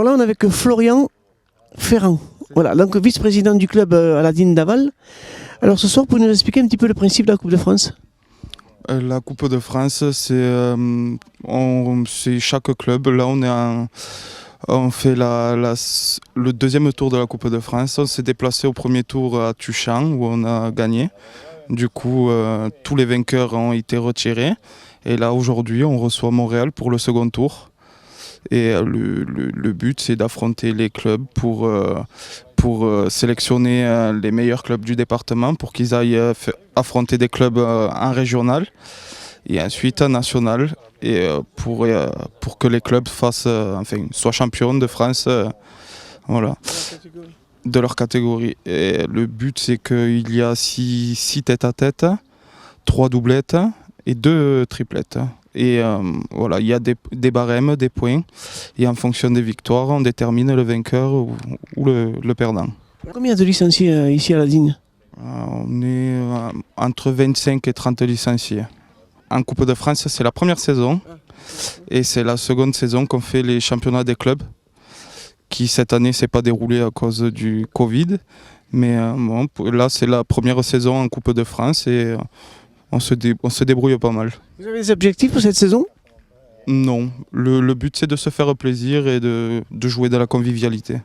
là, on est avec Florian Ferrand, voilà, donc vice-président du club à la Digne d'Aval. Alors ce soir, pour nous expliquer un petit peu le principe de la Coupe de France. La Coupe de France, c'est chaque club. Là, on fait le deuxième tour de la Coupe de France. On s'est déplacé au premier tour à Tuchan où on a gagné. Du coup, tous les vainqueurs ont été retirés. Et là, aujourd'hui, on reçoit Montréal pour le second tour. Et le but, c'est d'affronter les clubs pour sélectionner les meilleurs clubs du département pour qu'ils aillent affronter des clubs en régional et ensuite en national et pour que les clubs soient champions de France voilà, de leur catégorie. Et le but, c'est qu'il y a 6 tête-à-tête, 3 doublettes et 2 triplettes. Et voilà, il y a des barèmes, des points, et en fonction des victoires, on détermine le vainqueur ou le perdant. Combien il y a de licenciés ici à la Digne? On est entre 25 et 30 licenciés. En Coupe de France, c'est la première saison, et c'est la seconde saison qu'on fait les championnats des clubs, qui cette année ne s'est pas déroulé à cause du Covid. Mais bon, là, c'est la première saison en Coupe de France, et on se débrouille pas mal. Vous avez des objectifs pour cette saison? Non, le but c'est de se faire plaisir et de jouer dans la convivialité.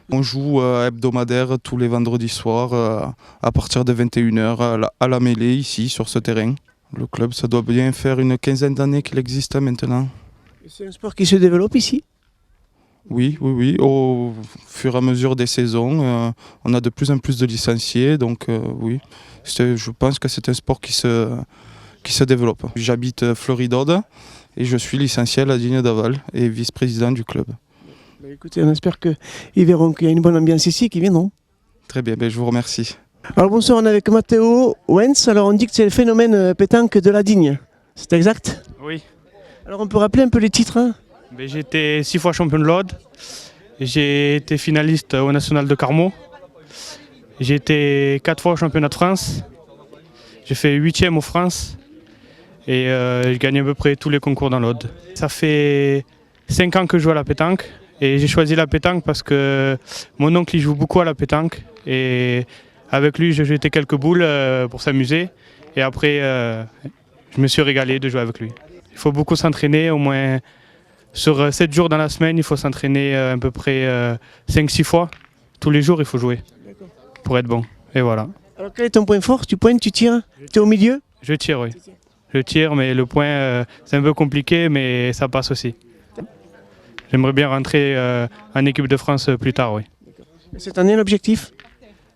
On joue hebdomadaire tous les vendredis soirs à partir de 21h à la mêlée ici sur ce terrain. Le club, ça doit bien faire une quinzaine d'années qu'il existe maintenant. C'est un sport qui se développe ici? Oui. Au fur et à mesure des saisons, on a de plus en plus de licenciés, donc oui. Je pense que c'est un sport qui se développe. J'habite Floridode et je suis licencié à la Digne d'Aval et vice-président du club. Écoutez, on espère qu'ils verront qu'il y a une bonne ambiance ici, qu'ils viendront. Très bien, je vous remercie. Alors bonsoir, on est avec Matteo Wentz. Alors on dit que c'est le phénomène pétanque de la Digne. C'est exact? Oui. Alors on peut rappeler un peu les titres, hein? J'ai été 6 fois champion de l'Aude. J'ai été finaliste au National de Carmaux. J'ai été 4 fois au championnat de France. J'ai fait 8e au France. Et j'ai gagné à peu près tous les concours dans l'Aude. Ça fait 5 ans que je joue à la pétanque. Et j'ai choisi la pétanque parce que mon oncle il joue beaucoup à la pétanque. Et avec lui, j'ai jeté quelques boules pour s'amuser. Et après, je me suis régalé de jouer avec lui. Il faut beaucoup s'entraîner, au moins sur 7 jours dans la semaine, il faut s'entraîner à peu près 5-6 fois. Tous les jours, il faut jouer pour être bon. Et voilà. Alors quel est ton point fort? Tu pointes, tu tires? Tu es au milieu? Je tire, oui. Je tire, mais le point, c'est un peu compliqué, mais ça passe aussi. J'aimerais bien rentrer en équipe de France plus tard, oui. Cette année, l'objectif?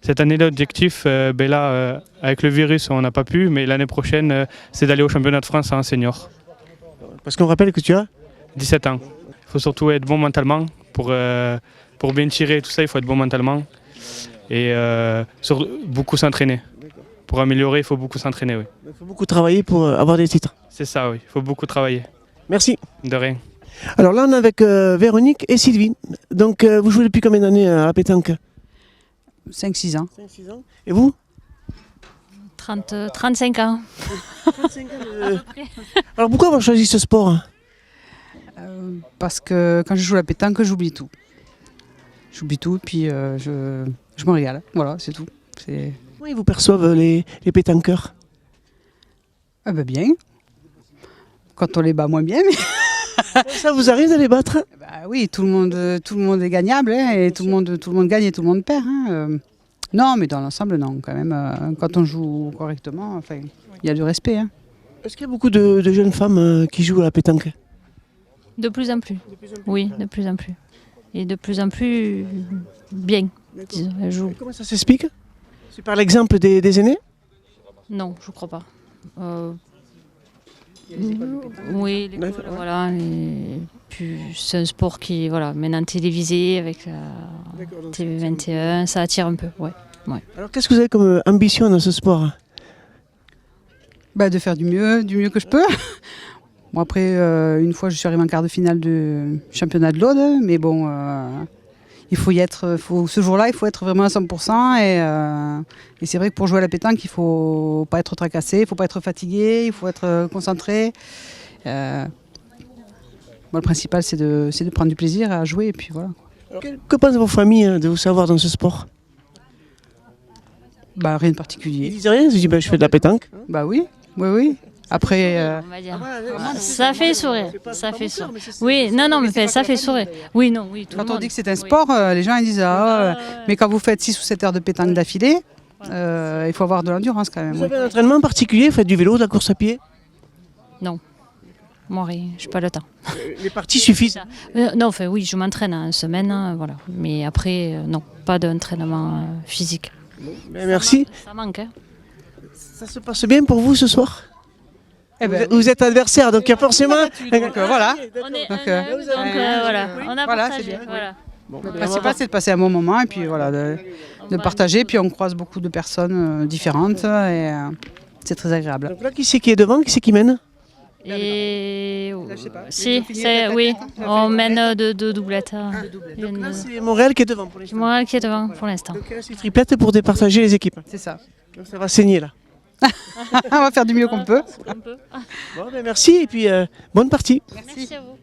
Cette année, l'objectif, avec le virus, on n'a pas pu, mais l'année prochaine, c'est d'aller au championnat de France en senior. Parce qu'on rappelle que tu as 17 ans. Il faut surtout être bon mentalement. Pour bien tirer, tout ça, il faut être bon mentalement. Et beaucoup s'entraîner. Pour améliorer, il faut beaucoup s'entraîner, oui. Il faut beaucoup travailler pour avoir des titres. C'est ça, oui. Il faut beaucoup travailler. Merci. De rien. Alors là, on est avec Véronique et Sylvie. Donc, vous jouez depuis combien d'années à la pétanque? 5-6 ans. 5-6 ans. Et vous? 35 ans. 35 ans Alors, pourquoi avoir choisi ce sport? Parce que quand je joue à la pétanque, j'oublie tout. J'oublie tout, puis je me régale. Voilà, c'est tout. Comment ils vous perçoivent les pétanqueurs? Ah ben bien. Quand on les bat, moins bien. Mais... Ça vous arrive de les battre? Bah oui, tout le monde est gagnable, hein, et tout le monde gagne et tout le monde perd. Hein. Non, mais dans l'ensemble, non, quand même. Quand on joue correctement, enfin, il y a du respect. Hein. Est-ce qu'il y a beaucoup de jeunes femmes qui jouent à la pétanque? De plus en plus. Oui, de plus en plus. Et de plus en plus bien. Disons, elles jouent. Comment ça s'explique? C'est par l'exemple des aînés? Non, je ne crois pas. Oui, l'école, voilà. Et puis c'est un sport qui est maintenant télévisé avec la TV21, ça attire un peu. Ouais. Alors qu'est-ce que vous avez comme ambition dans ce sport? Bah, de faire du mieux que je peux. Bon, après, une fois, je suis arrivée en quart de finale du championnat de l'Aude, mais bon, il faut y être. Ce jour-là, il faut être vraiment à 100%. Et c'est vrai que pour jouer à la pétanque, il ne faut pas être tracassé, il ne faut pas être fatigué, il faut être concentré. Le principal, c'est de prendre du plaisir à jouer, et puis voilà. Que pensent vos familles de vous savoir dans ce sport? Bah, rien de Ils particulier. disent rien, ils disent je fais de la pétanque. Bah oui, oui, oui. Après, On va dire. Ça fait sourire. Ça fait sourire. Oui, non, mais ça fait sourire. Oui, non, oui, tout le quand on monde. dit que c'est un Oui. sport, les gens ils disent mais quand vous faites 6 ou 7 heures de pétanque d'affilée, il faut avoir de l'endurance quand même. Vous Ouais. avez un entraînement particulier? Vous faites du vélo, de la course à pied? Non. Moi, rien. Je n'ai pas le temps. Les parties suffisent. Non, enfin, oui, je m'entraîne en semaine, voilà. Mais après, non, pas d'entraînement physique. Merci. Ça manque, hein. Ça se passe bien pour vous ce soir? Eh ben, Vous êtes adversaire, donc il y a forcément... donc voilà. On est Donc, voilà, on a voilà, partagé. c'est bien. Voilà. Le principal c'est de passer un bon moment et puis voilà, de partager. Puis on croise beaucoup de personnes différentes et c'est très agréable. Donc là, qui c'est qui est devant? Qui c'est qui mène? Et je sais pas. si, Ils ont fini avec oui, la on mène de doublette. Donc là, c'est Montréal qui est devant pour l'instant. Moi qui est devant pour l'instant. Donc là, c'est triplette pour départager les équipes. C'est ça. Donc ça va saigner là. On va faire du mieux qu'on peut. Un peu. Bon, merci et puis bonne partie. Merci à vous.